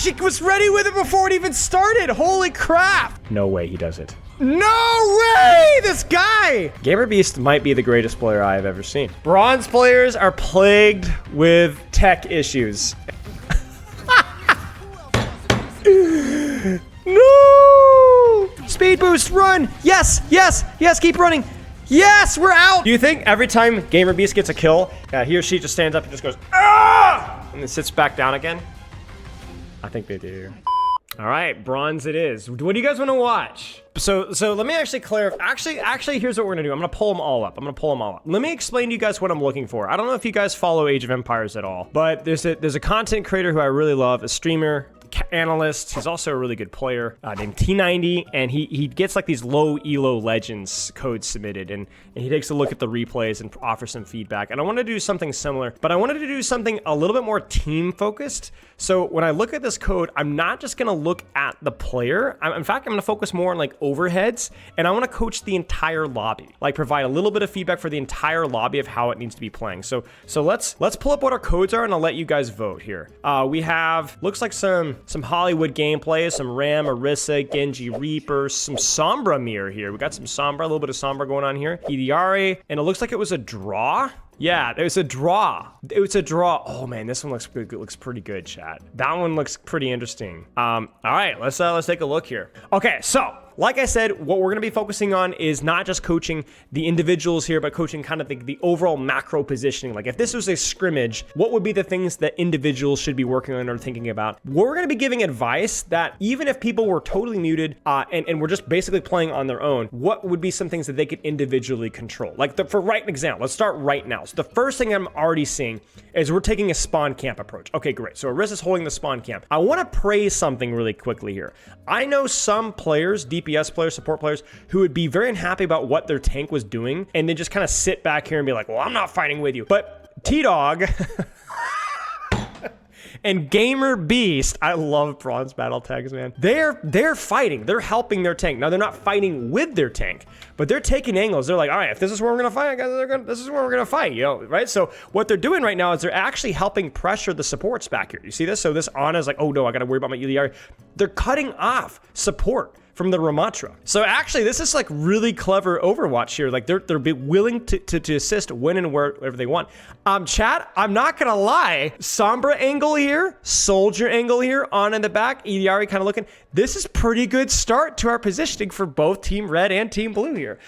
actually was ready with it before it even started. Holy crap. No way he does it. No way! This guy! GamerBeast might be the greatest player I have ever seen. Bronze players are plagued with tech issues. No! Speed boost, run! Yes, yes, yes, keep running. Yes, we're out! Do you think every time GamerBeast gets a kill, he or she just stands up and just goes, ah! And then sits back down again? I think they do. All right, bronze it is. What do you guys want to watch? So let me actually clarify. Actually, here's what we're gonna do. I'm gonna pull them all up. Let me explain to you guys what I'm looking for. I don't know if you guys follow Age of Empires at all, but there's a content creator who I really love, a streamer, analyst. He's also a really good player named T90, and he gets like these low elo legends codes submitted, and he takes a look at the replays and offers some feedback. And I wanted to do something similar, but I wanted to do something a little bit more team focused. So when I look at this code, I'm not just gonna look at the player. In fact, I'm gonna focus more on like overheads, and I want to coach the entire lobby, like provide a little bit of feedback for the entire lobby of how it needs to be playing. So let's pull up what our codes are, and I'll let you guys vote here. We have, looks like some Hollywood gameplay, some Ram, Orisa, Genji, Reaper, some Sombra mirror here. We got some Sombra, a little bit of Sombra going on here. EDRA, and it looks like it was a draw. Yeah, it was a draw. It was a draw. Oh man, this one looks good. Looks pretty good, chat. That one looks pretty interesting. All right, let's take a look here. Okay, so like I said, what we're gonna be focusing on is not just coaching the individuals here, but coaching kind of the overall macro positioning. Like if this was a scrimmage, what would be the things that individuals should be working on or thinking about? We're gonna be giving advice that even if people were totally muted and we're just basically playing on their own, what would be some things that they could individually control? Like for right example, let's start right now. So the first thing I'm already seeing is we're taking a spawn camp approach. Okay, great. So Orisa's holding the spawn camp. I wanna praise something really quickly here. I know some players, DPS players, support players, who would be very unhappy about what their tank was doing and then just kind of sit back here and be like, well, I'm not fighting with you. But T-Dog and GamerBeast, I love bronze battle tags, man. They're fighting. They're helping their tank. Now, they're not fighting with their tank, but they're taking angles. They're like, all right, if this is where we're gonna fight, guys, this is where we're gonna fight, you know, right? So what they're doing right now is they're actually helping pressure the supports back here. You see this? So this Ana is like, oh no, I gotta worry about my EDR. They're cutting off support from the Ramatra. So actually, this is like really clever Overwatch here. Like they're willing to assist when and wherever they want. Chat, I'm not gonna lie. Sombra angle here, Soldier angle here, on in the back, EDRE kind of looking. This is pretty good start to our positioning for both Team Red and Team Blue here.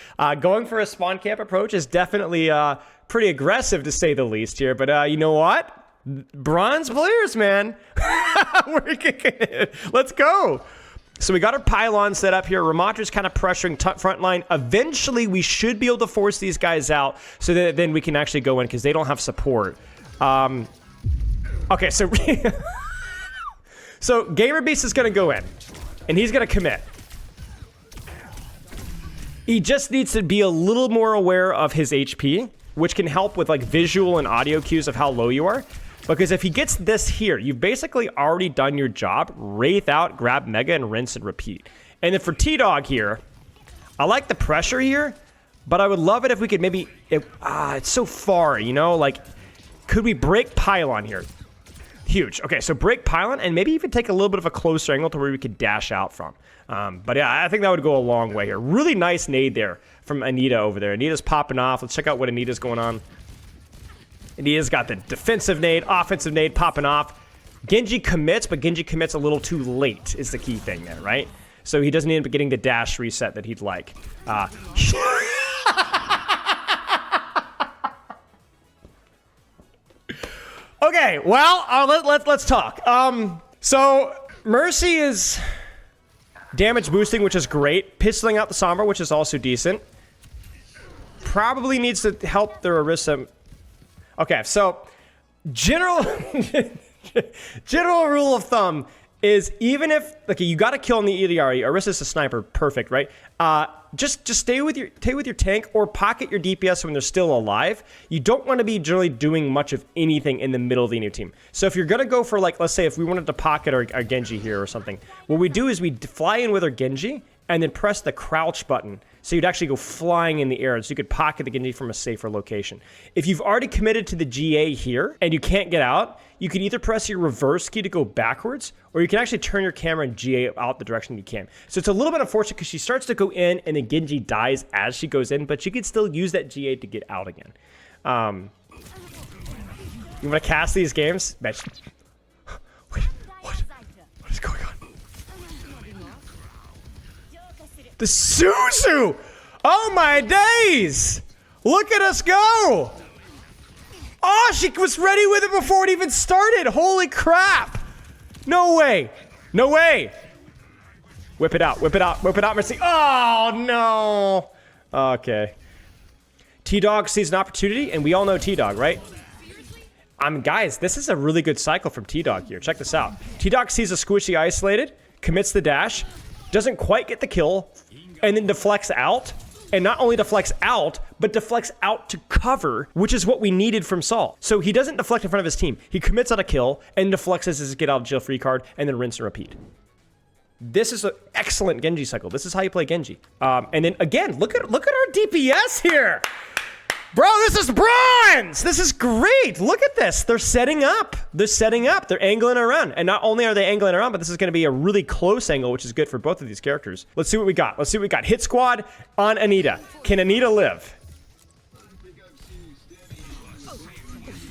Going for a spawn camp approach is definitely pretty aggressive to say the least here, but you know what? Bronze players, man. We're kicking it. Let's go. So we got our pylon set up here. Ramatra's kind of pressuring front line. Eventually, we should be able to force these guys out so that then we can actually go in because they don't have support. Okay, so so GamerBeast is going to go in, and he's going to commit. He just needs to be a little more aware of his HP, which can help with like visual and audio cues of how low you are. Because if he gets this here, you've basically already done your job. Wraith out, grab Mega, and rinse and repeat. And then for T-Dog here, I like the pressure here, but I would love it if we could maybe... it's so far, you know? Like, could we break Pylon here? Huge. Okay, so break Pylon, and maybe even take a little bit of a closer angle to where we could dash out from. But yeah, I think that would go a long way here. Really nice nade there from Anita over there. Anita's popping off. Let's check out what Anita's going on. Anita's got the defensive nade, offensive nade popping off. Genji commits, but Genji commits a little too late is the key thing there, right? So he doesn't end up getting the dash reset that he'd like. Okay, well, let's talk. So Mercy is damage boosting, which is great. Pistoling out the Sombra, which is also decent. Probably needs to help the Orisa. Okay, so general rule of thumb is even if you got to kill in the EDRE, Orisa's a sniper, perfect, right? Just stay with your tank or pocket your DPS when they're still alive. You don't want to be generally doing much of anything in the middle of the enemy team. So if you're gonna go for like, let's say if we wanted to pocket our Genji here or something, what we do is we fly in with our Genji and then press the crouch button. So you'd actually go flying in the air, so you could pocket the Genji from a safer location. If you've already committed to the GA here and you can't get out, you can either press your reverse key to go backwards, or you can actually turn your camera and GA out the direction you can. So it's a little bit unfortunate because she starts to go in and then Genji dies as she goes in, but she can still use that GA to get out again. You want to cast these games? Wait, what is going on? The Suzu! Oh my days! Look at us go! Oh, she was ready with it before it even started. Holy crap! No way! No way! Whip it out, whip it out, whip it out, Mercy. Oh no! Okay. T-Dog sees an opportunity, and we all know T-Dog, right? Guys, this is a really good cycle from T-Dog here. Check this out. T-Dog sees a squishy isolated, commits the dash, doesn't quite get the kill, and then deflects out. And not only deflects out, but deflects out to cover, which is what we needed from Saul. So he doesn't deflect in front of his team. He commits on a kill and deflects as his get out of jail free card, and then rinse and repeat. This is an excellent Genji cycle. This is how you play Genji. And then again, look at our DPS here. Bro, this is bronze! This is great! Look at this. They're setting up. They're setting up. They're angling around. And not only are they angling around, but this is going to be a really close angle, which is good for both of these characters. Let's see what we got. Let's see what we got. Hit squad on Anita. Can Anita live?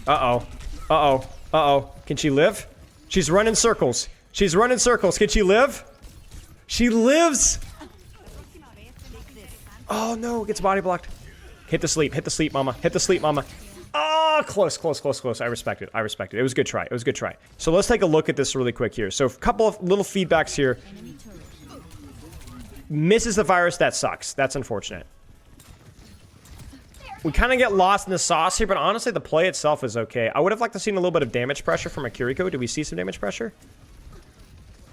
Uh-oh. Uh-oh. Uh-oh. Can she live? She's running circles. She's running circles. Can she live? She lives! Oh, no. Gets body blocked. Hit the sleep, mama. Hit the sleep, mama. Oh, close, close, close, close. I respect it. I respect it. It was a good try. It was a good try. So let's take a look at this really quick here. So a couple of little feedbacks here. Misses the virus. That sucks. That's unfortunate. We kind of get lost in the sauce here, but honestly, the play itself is okay. I would have liked to see a little bit of damage pressure from Akiriko. Did we see some damage pressure?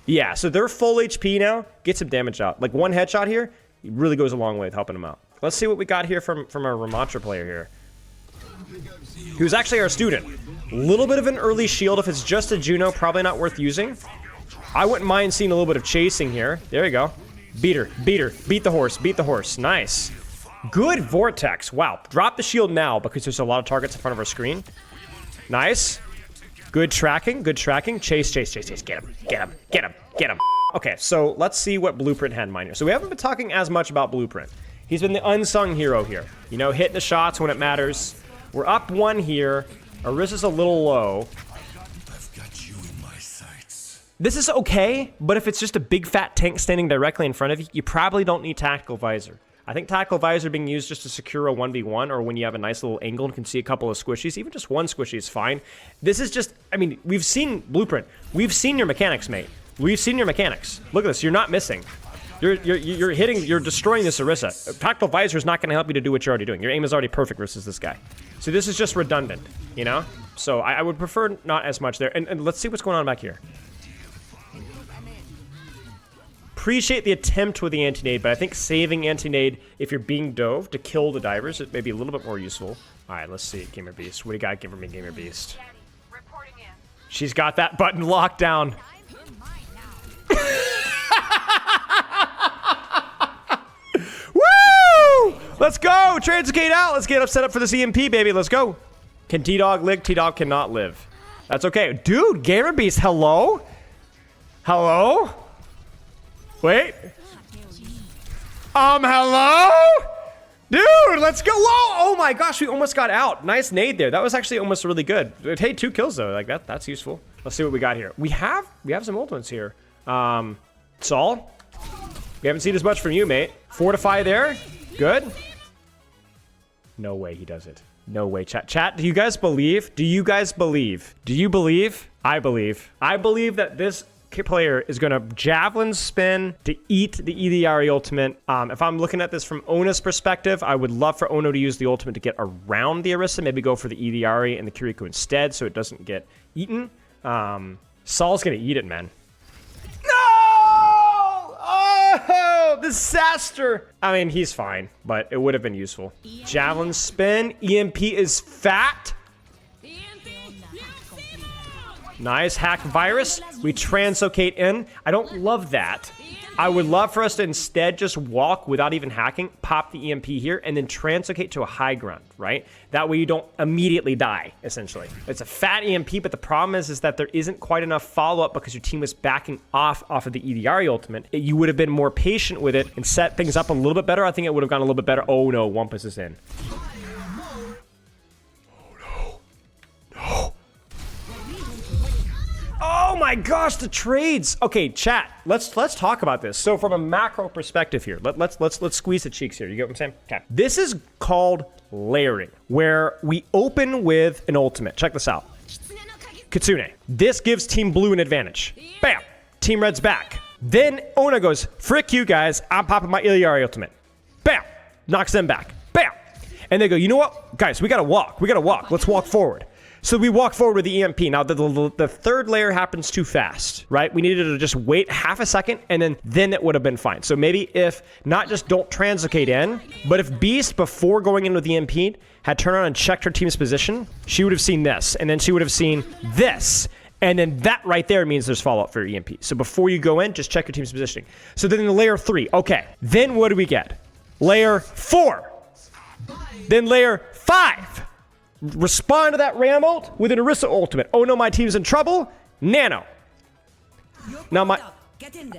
Yeah, so they're full HP now. Get some damage out. Like one headshot here, it really goes a long way with helping them out. Let's see what we got here from our Ramantra player here. Who's actually our student. A little bit of an early shield. If it's just a Juno, probably not worth using. I wouldn't mind seeing a little bit of chasing here. There you go. Beat her. Beat her. Beat the horse. Beat the horse. Nice. Good Vortex. Wow. Drop the shield now because there's a lot of targets in front of our screen. Nice. Good tracking. Good tracking. Chase, chase, chase, chase. Get him. Get him. Get him. Get him. Okay, so let's see what Blueprint had in mind here. So we haven't been talking as much about Blueprint. He's been the unsung hero here. You know, hitting the shots when it matters. We're up one here. Orisa's a little low. I've got you in my sights. This is okay, but if it's just a big fat tank standing directly in front of you, you probably don't need Tactical Visor. I think Tactical Visor being used just to secure a 1v1 or when you have a nice little angle and can see a couple of squishies. Even just one squishy is fine. This is just, I mean, we've seen Blueprint. We've seen your mechanics, mate. We've seen your mechanics. Look at this. You're not missing. You're hitting, you're destroying this Orisa. Tactical Visor is not going to help you to do what you're already doing. Your aim is already perfect versus this guy. So this is just redundant, you know? So I would prefer not as much there. And let's see what's going on back here. Appreciate the attempt with the anti-nade, but I think saving anti-nade if you're being dove to kill the divers, it may be a little bit more useful. All right, let's see. Gamer Beast. What do you got? Give me Gamer Beast. She's got that button locked down. Woo! Let's go! Transcade out! Let's get up set up for this EMP, baby. Let's go. Can T-Dog live? T-Dog cannot live. That's okay. Dude, Gamer Beast, hello? Hello? Wait. Hello? Dude, let's go. Whoa! Oh my gosh, we almost got out. Nice nade there. That was actually almost really good. Hey, 2 kills though. Like that's useful. Let's see what we got here. We have some ultimates here. Saul? We haven't seen as much from you, mate. Fortify there. Good. No way he does it. No way. Chat, do you guys believe? Do you guys believe? Do you believe? I believe. I believe that this player is going to javelin spin to eat the EDRE ultimate. If I'm looking at this from Ona's perspective, I would love for Ono to use the ultimate to get around the Orisa, maybe go for the EDRE and the Kiriko instead so it doesn't get eaten. Saul's going to eat it, man. Oh, disaster. I mean, he's fine, but it would have been useful. Javelin spin. EMP is fat. Nice hack virus. We translocate in. I don't love that. I would love for us to instead just walk without even hacking, pop the EMP here, and then translocate to a high ground, right? That way you don't immediately die, essentially. It's a fat EMP, but the problem is that there isn't quite enough follow-up because your team was backing off of the EDRE ultimate. You would have been more patient with it and set things up a little bit better. I think it would have gone a little bit better. Oh no, Wumpus is in. Oh my gosh, the trades. Okay, chat. Let's talk about this. So from a macro perspective here, let's squeeze the cheeks here. You get what I'm saying? Okay. This is called layering, where we open with an ultimate. Check this out. Kitsune. This gives Team Blue an advantage. Bam. Team Red's back. Then Ona goes, frick you guys, I'm popping my EDRE ultimate. Bam. Knocks them back. Bam. And they go, you know what? Guys, we gotta walk. We gotta walk. Let's walk forward. So we walk forward with the EMP. Now, the third layer happens too fast, right? We needed to just wait half a second, and then it would have been fine. So maybe if, not just don't translocate in, but if Beast, before going in with the EMP, had turned around and checked her team's position, she would have seen this, and then she would have seen this. And then that right there means there's follow-up for your EMP. So before you go in, just check your team's positioning. So then in the layer 3, okay. Then what do we get? Layer 4. Then layer 5. Respond to that Ram ult with an Orisa ultimate. Oh no, my team's in trouble. Nano. Now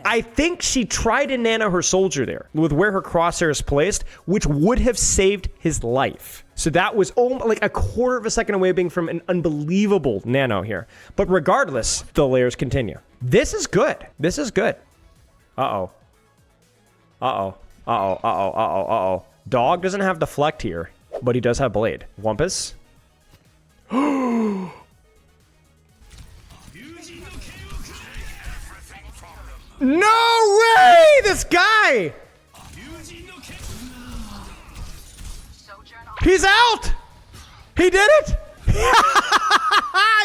I think she tried to nano her soldier there with where her crosshair is placed, which would have saved his life. So that was like a quarter of a second away being from an unbelievable nano here. But regardless, the layers continue. This is good. This is good. Uh-oh. Uh-oh. Uh-oh. Uh-oh. Uh-oh. Uh-oh. Dog doesn't have deflect here, but he does have blade. Wumpus. No way! This guy! He's out! He did it!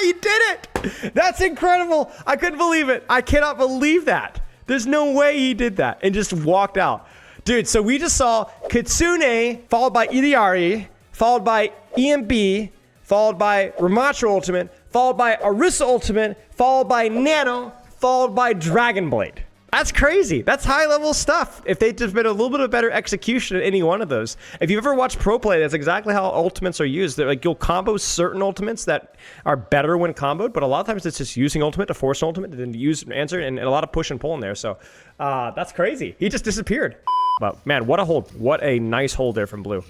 He did it! That's incredible! I couldn't believe it. I cannot believe that. There's no way he did that and just walked out. Dude, so we just saw Kitsune followed by EDRE, followed by EMB, followed by Ramacho ultimate, followed by Orisa ultimate, followed by Nano, followed by Dragon Blade. That's crazy. That's high level stuff. If they'd just been a little bit of better execution at any one of those. If you've ever watched pro play, that's exactly how ultimates are used. They're like, you'll combo certain ultimates that are better when comboed, but a lot of times it's just using ultimate to force an ultimate, and then use an answer, and a lot of push and pull in there. So that's crazy. He just disappeared. But man, what a hold. What a nice hold there from Blue.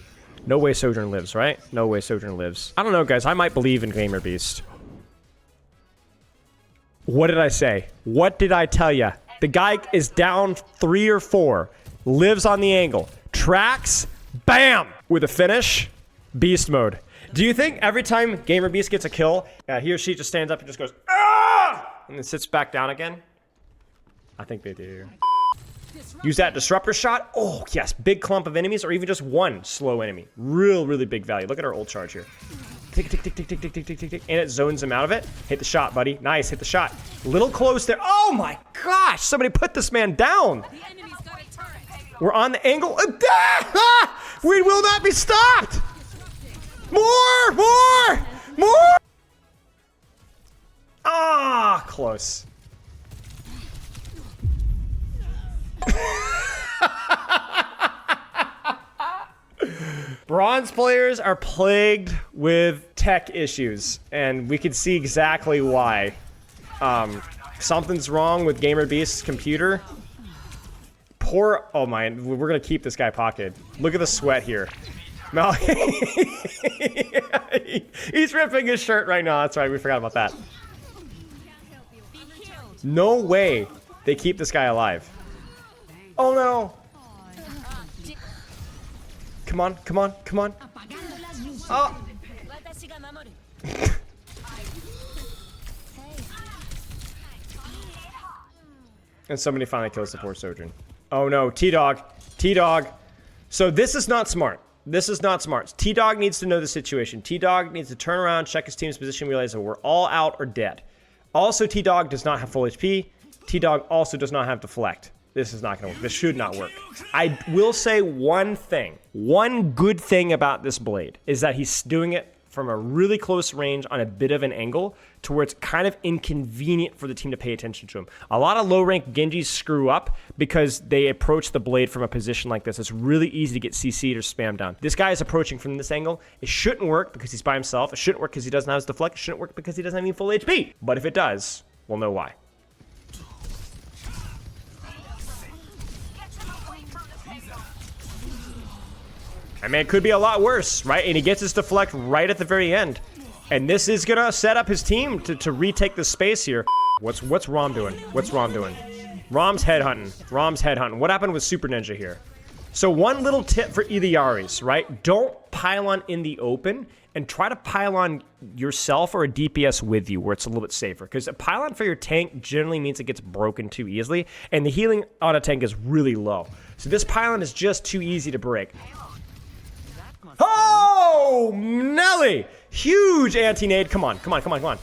No way Sojourn lives, right? No way Sojourn lives. I don't know, guys. I might believe in Gamer Beast. What did I say? What did I tell ya? The guy is down 3 or 4. Lives on the angle. Tracks. Bam! With a finish. Beast mode. Do you think every time Gamer Beast gets a kill, he or she just stands up and just goes, ah! And then sits back down again? I think they do. Use that disruptor shot. Oh, yes. Big clump of enemies, or even just one slow enemy. Really big value. Look at our ult charge here. Tick, tick, tick, tick, tick, tick, tick, tick, tick, tick. And it zones him out of it. Hit the shot, buddy. Nice. Hit the shot. Little close there. Oh, my gosh. Somebody put this man down. We're on the angle. We will not be stopped. More. Ah, close. Bronze players are plagued with tech issues, and we can see exactly why. Something's wrong with Gamer Beast's computer. Oh my, we're gonna keep this guy pocketed. Look at the sweat here. No, he's ripping his shirt right now. That's right, we forgot about that. No way they keep this guy alive. Oh no. Come on. Oh. And somebody finally kills the poor Sojourn. Oh no, T-Dog. So this is not smart. T-Dog needs to know the situation. T-Dog needs to turn around, check his team's position, realize that we're all out or dead. Also, T-Dog does not have full HP. T-Dog also does not have deflect. This is not going to work. This should not work. I will say one thing. One good thing about this blade is that he's doing it from a really close range on a bit of an angle to where it's kind of inconvenient for the team to pay attention to him. A lot of low-rank Genjis screw up because they approach the blade from a position like this. It's really easy to get CC'd or spammed down. This guy is approaching from this angle. It shouldn't work because he's by himself. It shouldn't work because he doesn't have his deflect. It shouldn't work because he doesn't have any full HP. But if it does, we'll know why. I mean, it could be a lot worse, right? And he gets his deflect right at the very end. And this is gonna set up his team to retake the space here. What's Rom doing? What's Rom doing? Rom's headhunting. Rom's headhunting. What happened with Super Ninja here? So one little tip for either Yaris, right? Don't pylon in the open and try to pylon yourself or a DPS with you where it's a little bit safer. Because a pylon for your tank generally means it gets broken too easily. And the healing on a tank is really low. So this pylon is just too easy to break. Oh, Nelly! Huge anti-nade. Come on, come on, come on, come on.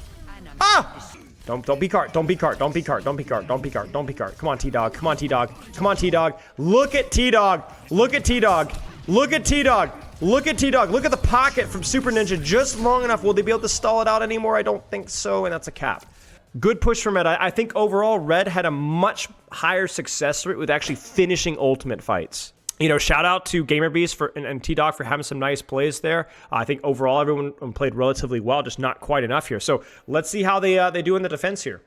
Ah! Don't be cart. Don't be cart. Don't be cart. Don't be cart. Don't be cart. Don't be cart. Come on, T-Dog. Come on, T-Dog. Come on, T-Dog. Look at T-Dog. Look at T-Dog. Look at T-Dog. Look at T-Dog. Look at the pocket from Super Ninja just long enough. Will they be able to stall it out anymore? I don't think so, and that's a cap. Good push from Red. I think overall Red had a much higher success rate with actually finishing ultimate fights. You know, shout out to GamerBeast and T-Dog for having some nice plays there. I think overall everyone played relatively well, just not quite enough here. So let's see how they do in the defense here.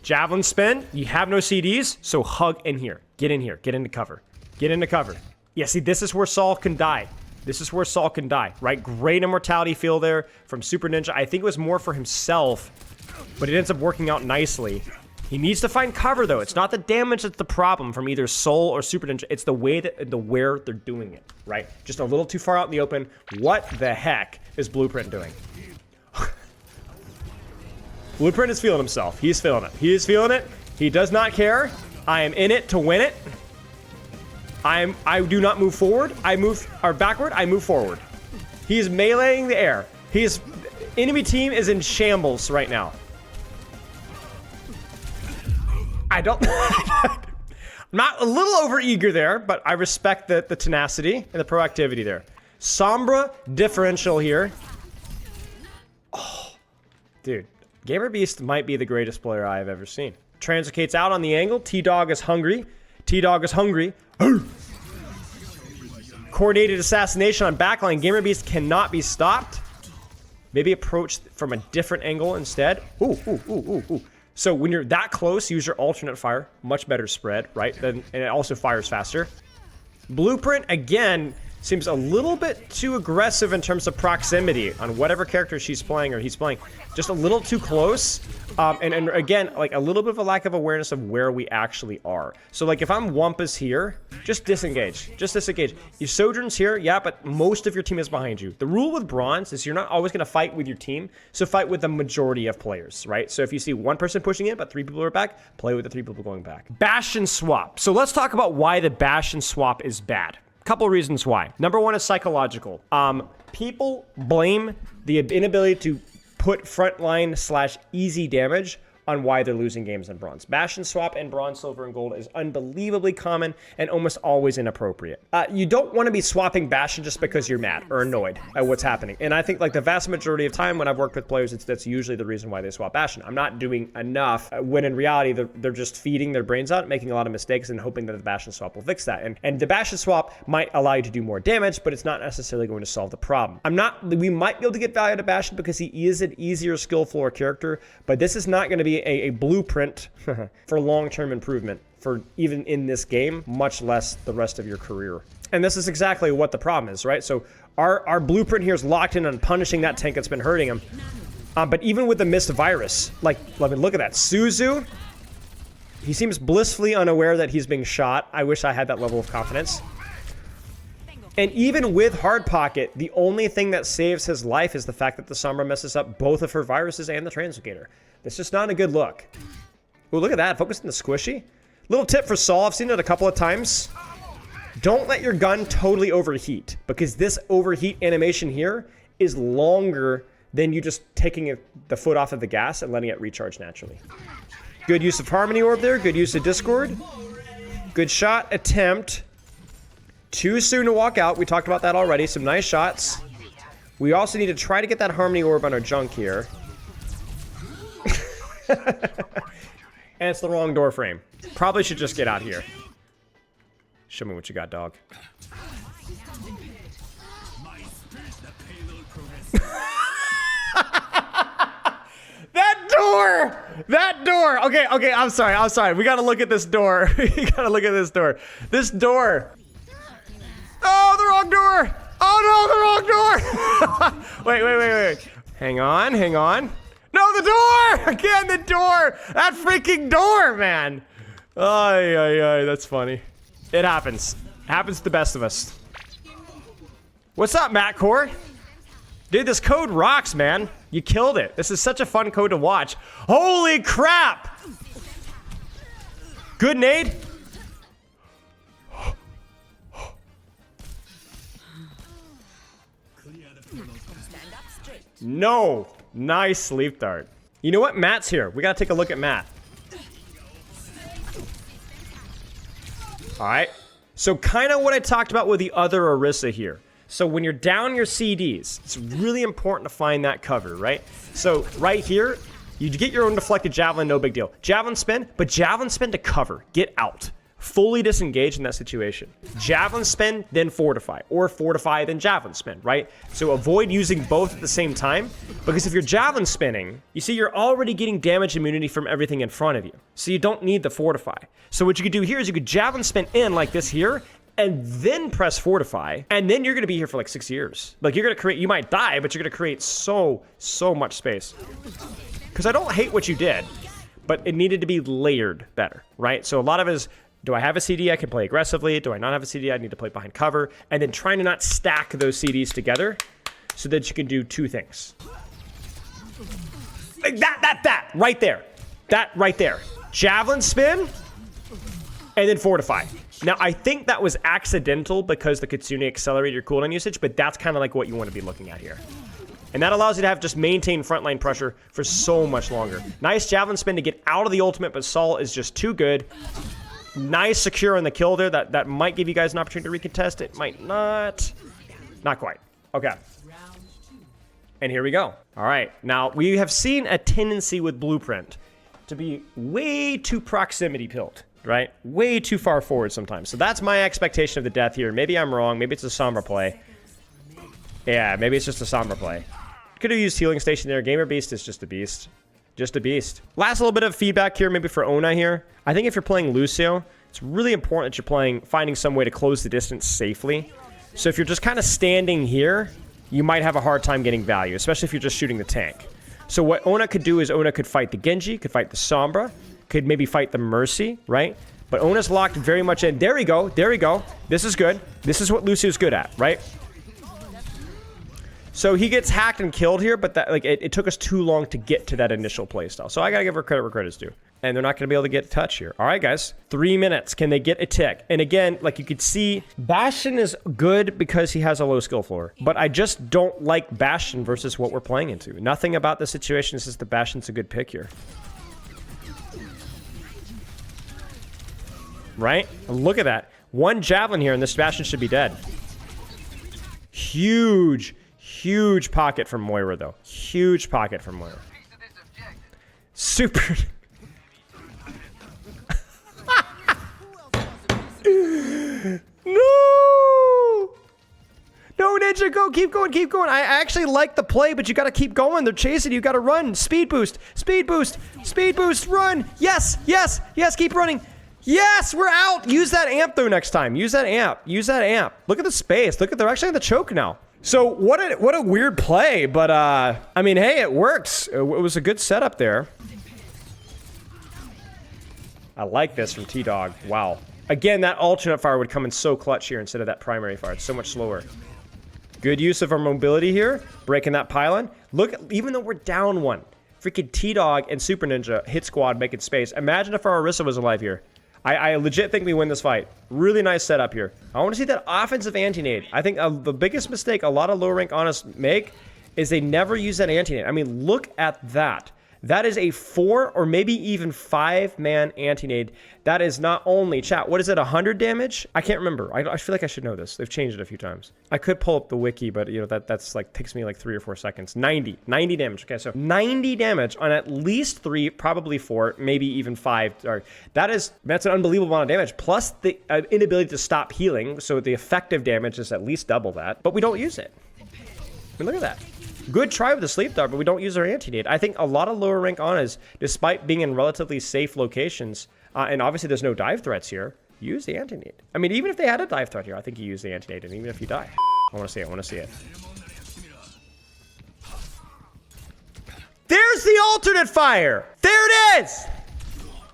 Javelin spin. You have no CDs, so hug in here. Get in here. Get into cover. Get into cover. Yeah, see, this is where Saul can die. This is where Saul can die, right? Great immortality feel there from Super Ninja. I think it was more for himself, but it ends up working out nicely. He needs to find cover, though. It's not the damage that's the problem from either Soul or Super Ninja. It's the way that where they're doing it, right? Just a little too far out in the open. What the heck is Blueprint doing? Blueprint is feeling himself. He's feeling it. He is feeling it. He does not care. I am in it to win it. I do not move forward. I move backward. I move forward. He is meleeing the air. Enemy team is in shambles right now. I don't... I'm not a little over-eager there, but I respect the tenacity and the proactivity there. Sombra differential here. Oh, dude. GamerBeast might be the greatest player I have ever seen. Translocates out on the angle. T-Dog is hungry. T-Dog is hungry. Coordinated assassination on backline. GamerBeast cannot be stopped. Maybe approach from a different angle instead. Ooh, ooh, ooh, ooh, ooh. So when you're that close, use your alternate fire. Much better spread, right? And it also fires faster. Blueprint, again, seems a little bit too aggressive in terms of proximity on whatever character she's playing or he's playing. Just a little too close. And again, like a little bit of a lack of awareness of where we actually are. So like if I'm Wumpus here, just disengage. Just disengage. Your Sojourn's here, yeah, but most of your team is behind you. The rule with Bronze is you're not always going to fight with your team. So fight with the majority of players, right? So if you see one person pushing in, but 3 people are back, play with the 3 people going back. Bash and swap. So let's talk about why the bash and swap is bad. Couple reasons why. Number one is psychological. People blame the inability to put frontline / easy damage on why they're losing games in Bronze. Bash and swap in Bronze, Silver, and Gold is unbelievably common and almost always inappropriate. You don't want to be swapping Bastion just because you're mad or annoyed at what's happening. And I think like the vast majority of time when I've worked with players, that's usually the reason why they swap Bastion. I'm not doing enough when in reality they're just feeding their brains out, making a lot of mistakes and hoping that the Bastion swap will fix that. And the Bastion swap might allow you to do more damage, but it's not necessarily going to solve the problem. We might be able to get value out of Bastion because he is an easier skill floor character, but this is not going to be a blueprint for long-term improvement for even in this game, much less the rest of your career. And this is exactly what the problem is, right? So our blueprint here is locked in on punishing that tank that's been hurting him. But even with the missed virus, like, let me look at that. Suzu, he seems blissfully unaware that he's being shot. I wish I had that level of confidence. And even with Hard Pocket, the only thing that saves his life is the fact that the Sombra messes up both of her viruses and the Translocator. That's just not a good look. Ooh, look at that. Focus on the squishy. Little tip for Saul. I've seen it a couple of times. Don't let your gun totally overheat, because this overheat animation here is longer than you just taking the foot off of the gas and letting it recharge naturally. Good use of Harmony Orb there. Good use of Discord. Good shot attempt. Too soon to walk out. We talked about that already. Some nice shots. We also need to try to get that Harmony Orb on our junk here. And it's the wrong door frame. Probably should just get out here. Show me what you got, dog. That door! That door! Okay, okay, I'm sorry. We gotta look at this door. We gotta look at this door. This door. Oh, the wrong door! Oh no, the wrong door! Wait. Hang on. No, the door! Again, the door! That freaking door, man! Ay, that's funny. It happens. Happens to the best of us. What's up, Matt Core? Dude, this code rocks, man. You killed it. This is such a fun code to watch. Holy crap! Good nade. No. Nice sleep dart. You know what? Matt's here. We gotta take a look at Matt. Alright. So kind of what I talked about with the other Orisa here. So when you're down your CDs, it's really important to find that cover, right? So right here, you get your own deflected javelin, no big deal. Javelin spin, but javelin spin to cover. Get out. Fully disengage in that situation. Javelin spin, then fortify. Or fortify, then javelin spin, right? So avoid using both at the same time, because if you're javelin spinning, you see you're already getting damage immunity from everything in front of you. So you don't need the fortify. So what you could do here is you could javelin spin in like this here, and then press fortify, and then you're gonna be here for like 6 years. Like you're gonna create, you might die, but you're gonna create so much space. Because I don't hate what you did, but it needed to be layered better, right? So a lot of it is, do I have a CD I can play aggressively? Do I not have a CD I need to play behind cover? And then trying to not stack those CDs together so that you can do two things. Like that, right there. That right there. Javelin spin, and then fortify. Now, I think that was accidental because the Kitsune accelerated your cooldown usage, but that's kind of like what you want to be looking at here. And that allows you to have just maintain frontline pressure for so much longer. Nice javelin spin to get out of the ultimate, but Sol is just too good. Nice secure on the kill there. That might give you guys an opportunity to recontest. It might not. Not quite. Okay. And here we go. All right. Now, we have seen a tendency with Blueprint to be way too proximity pilled, right? Way too far forward sometimes. So that's my expectation of the death here. Maybe I'm wrong. Maybe it's a Sombra play. Yeah, maybe it's just a Sombra play. Could have used Healing Station there. Gamer Beast is just a beast. Just a beast. Last little bit of feedback here, maybe for Ona here. I think if you're playing Lucio, it's really important that you're finding some way to close the distance safely. So if you're just kind of standing here, you might have a hard time getting value, especially if you're just shooting the tank. So what Ona could do is Ona could fight the Genji, could fight the Sombra, could maybe fight the Mercy, right? But Ona's locked very much in. There we go. There we go. This is good. This is what Lucio's good at, right? So he gets hacked and killed here, but that it took us too long to get to that initial playstyle. So I gotta give her credit where credit's due. And they're not gonna be able to get a touch here. All right, guys. 3 minutes. Can they get a tick? And again, like you could see, Bastion is good because he has a low skill floor. But I just don't like Bastion versus what we're playing into. Nothing about the situation says the Bastion's a good pick here. Right? Look at that. One javelin here and this Bastion should be dead. Huge pocket from Moira, though. Huge pocket from Moira. Super. No! No, Ninja, go. Keep going, keep going. I actually like the play, but you gotta keep going. They're chasing you. You gotta run. Speed boost. Speed boost. Speed boost. Run. Yes, yes, yes. Keep running. Yes, we're out. Use that amp, though, next time. Use that amp. Use that amp. Look at the space. Look at, they're actually on the choke now. So what a weird play, but I mean, hey, it works. It was a good setup there. I like this from T-Dog. Wow. Again, that alternate fire would come in so clutch here instead of that primary fire. It's so much slower. Good use of our mobility here, breaking that pylon. Look, even though we're down one, freaking T-Dog and Super Ninja hit squad making space. Imagine if our Orisa was alive here. I legit think we win this fight. Really nice setup here. I want to see that offensive anti-nade. I think the biggest mistake a lot of low rank Honest make is they never use that anti-nade. I mean, look at that. That is a 4 or maybe even 5-man anti-nade. That is not only, chat, what is it, 100 damage? I can't remember. I feel like I should know this. They've changed it a few times. I could pull up the wiki, but you know, that's like, takes me like 3 or 4 seconds. 90 damage. Okay, so 90 damage on at least 3, probably 4, maybe even 5. Sorry. That's an unbelievable amount of damage, plus the inability to stop healing, so the effective damage is at least double that, but we don't use it. I mean, look at that. Good try with the sleep dart, but we don't use our anti-nade. I think a lot of lower rank Anas, despite being in relatively safe locations, and obviously there's no dive threats here, use the anti-nade. I mean, even if they had a dive threat here, I think you use the anti-nade, and even if you die. I want to see it, I want to see it. There's the alternate fire! There it is!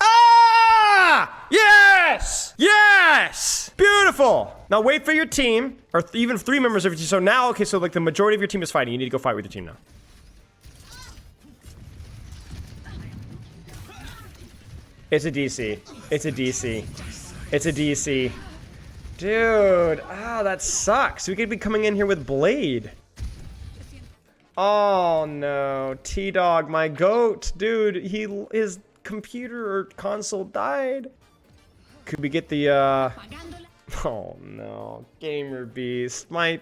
Ah! Yes! Yes! Beautiful! Now wait for your team, or even 3 members of your team. So now, okay, so like the majority of your team is fighting. You need to go fight with your team now. It's a DC. It's a DC. It's a DC. Dude, that sucks. We could be coming in here with Blade. Oh no, T-Dog, my goat. Dude, his computer or console died. Could we get the, oh no, Gamer Beast, my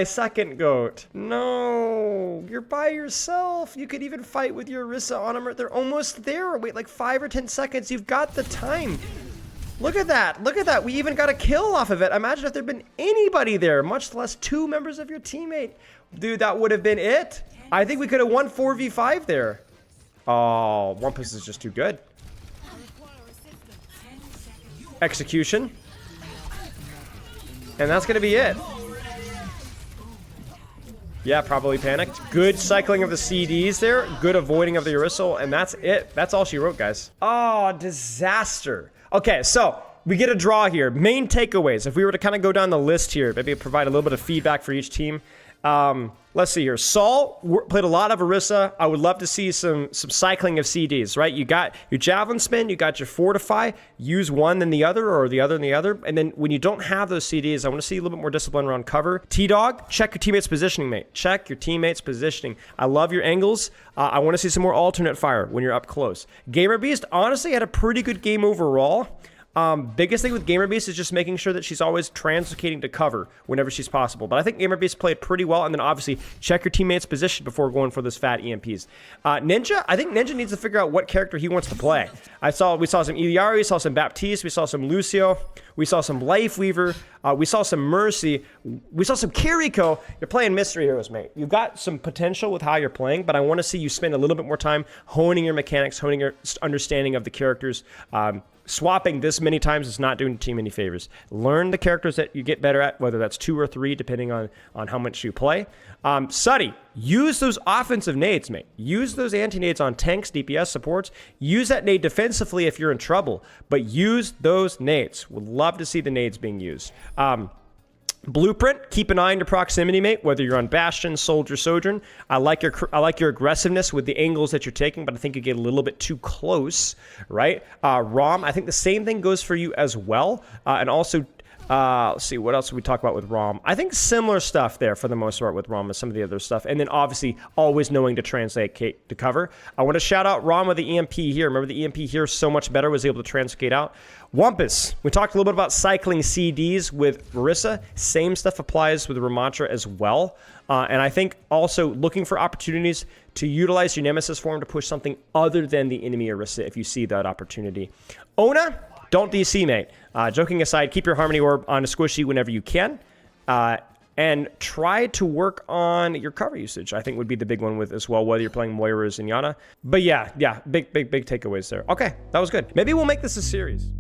second goat. No, you're by yourself. You could even fight with your Orisa on them. They're almost there. Wait, like 5 or 10 seconds. You've got the time. Look at that. Look at that. We even got a kill off of it. Imagine if there'd been anybody there, much less 2 members of your teammate. Dude, that would have been it. I think we could have won 4v5 there. Oh, Wampus is just too good. Execution. And that's gonna be it. Yeah, probably panicked. Good cycling of the CDs there. Good avoiding of the Orisa, and that's it. That's all she wrote, guys. Oh, disaster. Okay, so we get a draw here. Main takeaways. If we were to kind of go down the list here, maybe provide a little bit of feedback for each team. Let's see here. Saul played a lot of Orisa. I would love to see some cycling of CDs, right? You got your Javelin Spin, you got your Fortify. Use one then the other, or the other and the other. And then when you don't have those CDs, I want to see a little bit more discipline around cover. T-Dog, check your teammate's positioning, mate. Check your teammate's positioning. I love your angles. I want to see some more alternate fire when you're up close. Gamer Beast, honestly, had a pretty good game overall. Biggest thing with Gamer Beast is just making sure that she's always translocating to cover whenever she's possible. But I think Gamer Beast played pretty well, and then obviously check your teammate's position before going for those fat EMPs. Ninja, I think Ninja needs to figure out what character he wants to play. We saw some Iliari, we saw some Baptiste, we saw some Lucio, we saw some Life Weaver, we saw some Mercy, we saw some Kiriko. You're playing Mystery Heroes, mate. You've got some potential with how you're playing, but I want to see you spend a little bit more time honing your mechanics, honing your understanding of the characters. Swapping this many times is not doing the team any favors. Learn the characters that you get better at, whether that's 2 or 3, depending on how much you play. Suddy, use those offensive nades, mate. Use those anti-nades on tanks, DPS, supports. Use that nade defensively if you're in trouble, but use those nades. Would love to see the nades being used. Blueprint, keep an eye on your proximity, mate, whether you're on Bastion, Soldier, Sojourn. I like your aggressiveness with the angles that you're taking, but I think you get a little bit too close, right? Rom, I think the same thing goes for you as well. And also, let's see, what else did we talk about with Rom? I think similar stuff there for the most part with Rom as some of the other stuff. And then obviously always knowing to translate to cover. I want to shout out Rom with the EMP here. Remember the EMP here so much better, was able to translate out. Wampus, we talked a little bit about cycling CDs with Orisa. Same stuff applies with Ramattra as well. And I think also looking for opportunities to utilize your Nemesis form to push something other than the enemy Orisa if you see that opportunity. Ona, don't DC, mate. Joking aside, keep your Harmony Orb on a squishy whenever you can. And try to work on your cover usage, I think would be the big one with as well, whether you're playing Moira or Zenyatta. But yeah, big takeaways there. Okay, that was good. Maybe we'll make this a series.